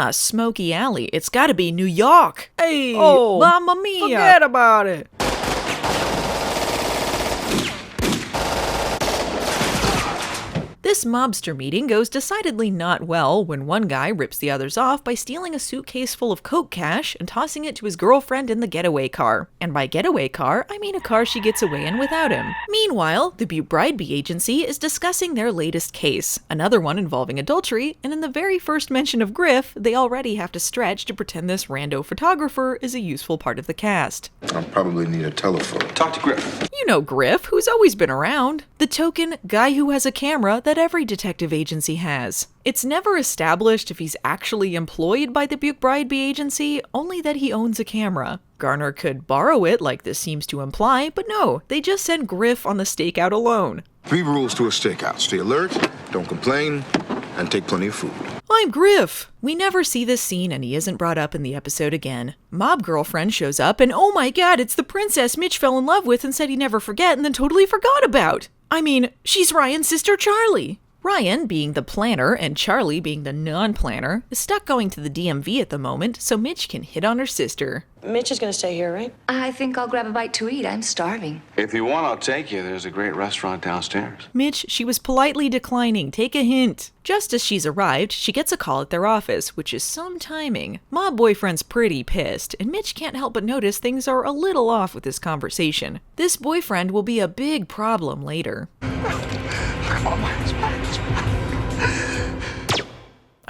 Ah, Smoky Alley. It's gotta be New York. Hey, Oh, Mamma Mia. forget about it. This mobster meeting goes decidedly not well when one guy rips the others off by stealing a suitcase full of coke cash and tossing it to his girlfriend in the getaway car. And by getaway car, I mean a car she gets away in without him. Meanwhile, the Bribeby agency is discussing their latest case, another one involving adultery, and in the very first mention of Grif, they already have to stretch to pretend this rando photographer is a useful part of the cast. I'll probably need a telephone. Talk to Grif. You know Grif, who's always been around. The token guy who has a camera that every detective agency has. It's never established if he's actually employed by the Bribeby agency, only that he owns a camera. Garner could borrow it like this seems to imply, but no, they just send Grif on the stakeout alone. 3 rules to a stakeout. Stay alert, don't complain, and take plenty of food. I'm Grif! We never see this scene and he isn't brought up in the episode again. Mob girlfriend shows up and oh my god, it's the princess Mitch fell in love with and said he'd never forget and then totally forgot about! I mean, she's Ryan's sister Charlie! Ryan, being the planner and Charlie being the non-planner, is stuck going to the DMV at the moment so Mitch can hit on her sister. Mitch is gonna stay here, right? I think I'll grab a bite to eat. I'm starving. If you want, I'll take you. There's a great restaurant downstairs. Mitch, she was politely declining. Take a hint. Just as she's arrived, she gets a call at their office, which is some timing. Mob boyfriend's pretty pissed, and Mitch can't help but notice things are a little off with this conversation. This boyfriend will be a big problem later.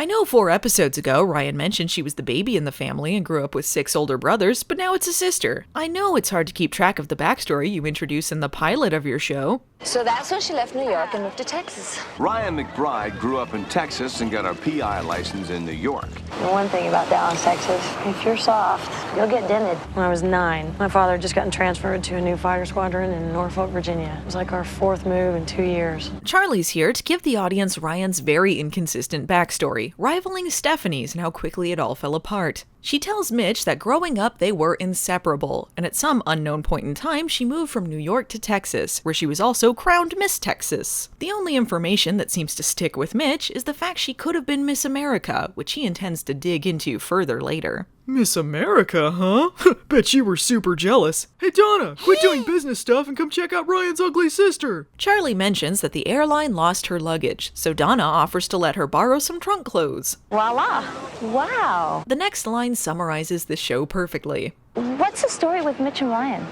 I know 4 episodes ago, Ryan mentioned she was the baby in the family and grew up with 6 older brothers, but now it's a sister. I know it's hard to keep track of the backstory you introduce in the pilot of your show. So that's when she left New York and moved to Texas. Ryan McBride grew up in Texas and got her PI license in New York. The one thing about Dallas, Texas, if you're soft, you'll get dented. When I was 9, my father had just gotten transferred to a new fighter squadron in Norfolk, Virginia. It was like our 4th move in 2 years. Charlie's here to give the audience Ryan's very inconsistent backstory, rivaling Stephanie's and how quickly it all fell apart. She tells Mitch that growing up they were inseparable, and at some unknown point in time she moved from New York to Texas, where she was also crowned Miss Texas. The only information that seems to stick with Mitch is the fact she could have been Miss America, which he intends to dig into further later. Miss America, huh? Bet you were super jealous. Hey Donna, quit doing business stuff and come check out Ryan's ugly sister. Charlie mentions that the airline lost her luggage, so Donna offers to let her borrow some trunk clothes. Voila! Wow! The next line summarizes the show perfectly. What's the story with Mitch and Ryan?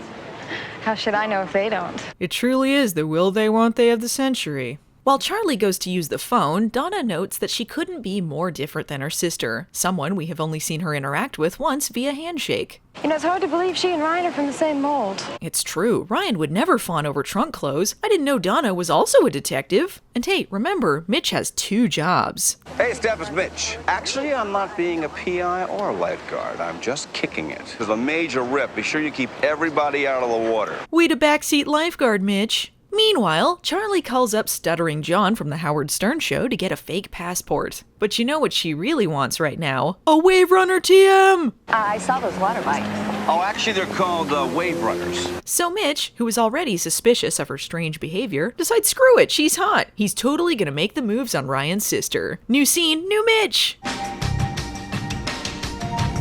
How should I know if they don't? It truly is the will they won't they of the century. While Charlie goes to use the phone, Donna notes that she couldn't be more different than her sister, someone we have only seen her interact with once via handshake. You know, it's hard to believe she and Ryan are from the same mold. It's true, Ryan would never fawn over trunk clothes. I didn't know Donna was also a detective. And hey, remember, Mitch has 2 jobs. Hey, Steph, it's Mitch. Actually, I'm not being a PI or a lifeguard. I'm just kicking it. There's a major rip. Be sure you keep everybody out of the water. Way to backseat lifeguard, Mitch. Meanwhile, Charlie calls up stuttering John from the Howard Stern show to get a fake passport. But you know what she really wants right now? A Wave Runner TM! I saw those water bikes. Oh, actually, they're called wave runners. So Mitch, who is already suspicious of her strange behavior, decides screw it, she's hot. He's totally gonna make the moves on Ryan's sister. New scene, new Mitch!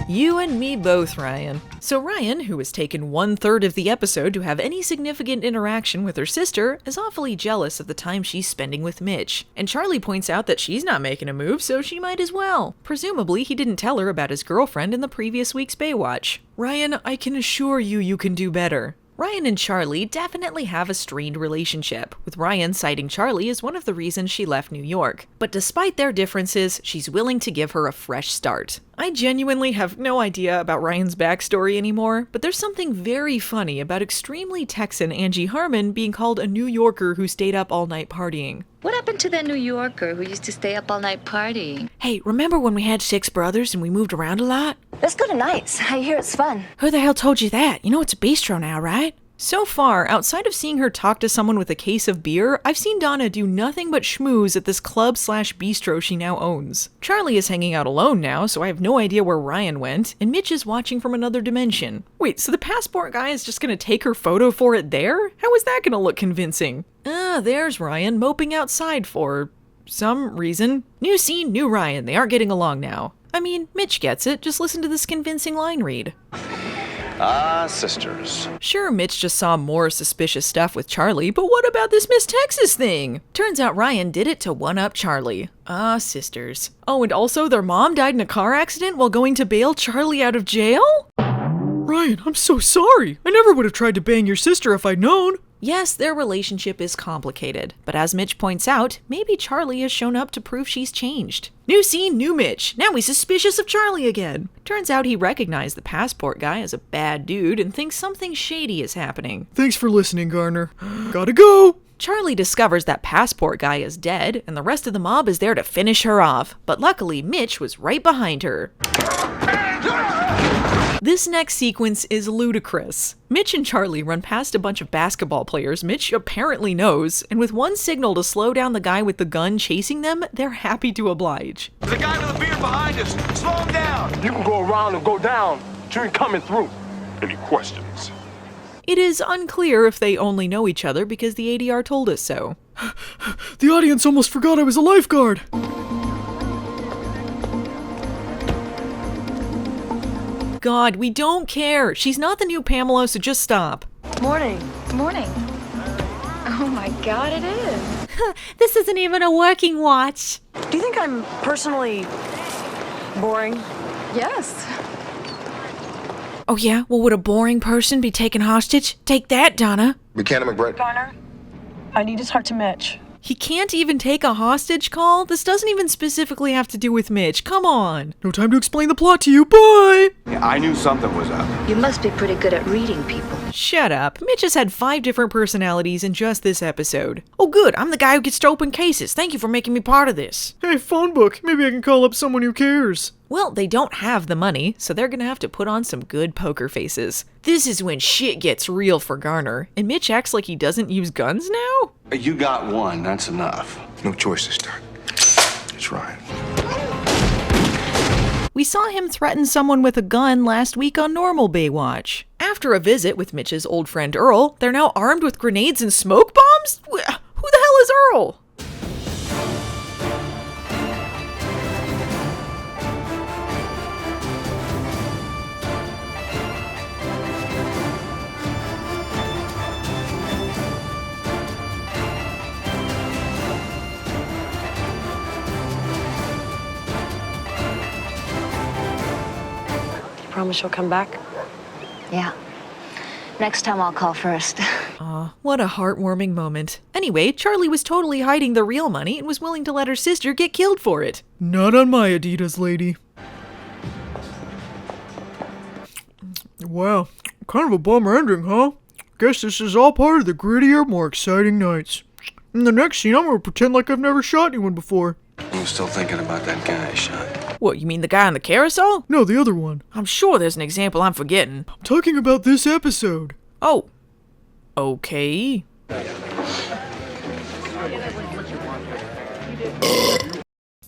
You and me both, Ryan. So Ryan, who has taken 1/3 of the episode to have any significant interaction with her sister, is awfully jealous of the time she's spending with Mitch. And Charlie points out that she's not making a move, so she might as well. Presumably, he didn't tell her about his girlfriend in the previous week's Baywatch. Ryan, I can assure you you can do better. Ryan and Charlie definitely have a strained relationship, with Ryan citing Charlie as one of the reasons she left New York. But despite their differences, she's willing to give her a fresh start. I genuinely have no idea about Ryan's backstory anymore, but there's something very funny about extremely Texan Angie Harmon being called a New Yorker who stayed up all night partying. What happened to that New Yorker who used to stay up all night partying? Hey, remember when we had 6 brothers and we moved around a lot? Let's go to Nights. I hear it's fun. Who the hell told you that? You know it's a bistro now, right? So far, outside of seeing her talk to someone with a case of beer, I've seen Donna do nothing but schmooze at this club/bistro she now owns. Charlie is hanging out alone now, so I have no idea where Ryan went, and Mitch is watching from another dimension. Wait, so the passport guy is just gonna take her photo for it there? How is that gonna look convincing? There's Ryan moping outside for some reason. New scene, new Ryan. They aren't getting along now. I mean, Mitch gets it. Just listen to this convincing line read. Ah, sisters. Sure, Mitch just saw more suspicious stuff with Charlie, but what about this Miss Texas thing? Turns out Ryan did it to one-up Charlie. Ah, sisters. Oh, and also their mom died in a car accident while going to bail Charlie out of jail? Ryan, I'm so sorry. I never would have tried to bang your sister if I'd known. Yes, their relationship is complicated, but as Mitch points out, maybe Charlie has shown up to prove she's changed. New scene, new Mitch. Now he's suspicious of Charlie again. Turns out he recognized the passport guy as a bad dude and thinks something shady is happening. Thanks for listening, Garner. Gotta go! Charlie discovers that passport guy is dead, and the rest of the mob is there to finish her off, but luckily Mitch was right behind her. This next sequence is ludicrous. Mitch and Charlie run past a bunch of basketball players Mitch apparently knows, and with one signal to slow down the guy with the gun chasing them, they're happy to oblige. There's a guy with a beard behind us. Slow him down. You can go around and go down. You ain't coming through. Any questions? It is unclear if they only know each other because the ADR told us so. The audience almost forgot I was a lifeguard. God, we don't care. She's not the new Pamela, so just stop. Morning. Morning. Oh my God, it is. This isn't even a working watch. Do you think I'm personally boring? Yes. Oh yeah? Well, would a boring person be taken hostage? Take that, Donna. Buchanan McBride. Garner, I need to talk to Mitch. He can't even take a hostage call? This doesn't even specifically have to do with Mitch. Come on. No time to explain the plot to you. Bye! Yeah, I knew something was up. You must be pretty good at reading people. Shut up. Mitch has had 5 different personalities in just this episode. Oh good, I'm the guy who gets to open cases. Thank you for making me part of this. Hey, phone book. Maybe I can call up someone who cares. Well, they don't have the money, so they're gonna have to put on some good poker faces. This is when shit gets real for Garner, and Mitch acts like he doesn't use guns now? You got one, that's enough. No choice this time. It's Ryan. We saw him threaten someone with a gun last week on normal Baywatch. After a visit with Mitch's old friend Earl, they're now armed with grenades and smoke bombs? Who the hell is Earl? Promise you'll come back? Yeah. Next time I'll call first. Aw, what a heartwarming moment. Anyway, Charlie was totally hiding the real money and was willing to let her sister get killed for it. Not on my Adidas, lady. Wow, kind of a bummer ending, huh? Guess this is all part of the grittier, more exciting nights. In the next scene, I'm gonna pretend like I've never shot anyone before. I'm still thinking about that guy I shot. What, you mean the guy on the carousel? No, the other one. I'm sure there's an example I'm forgetting. I'm talking about this episode. Oh. Okay.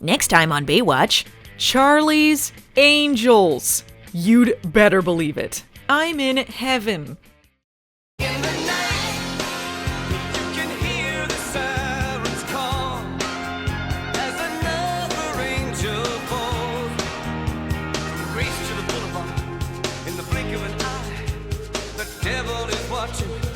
Next time on Baywatch, Charlie's Angels. You'd better believe it. I'm in heaven. In the night, you can hear the sirens call as another angel falls. Race to the boulevard in the blink of an eye. The devil is watching.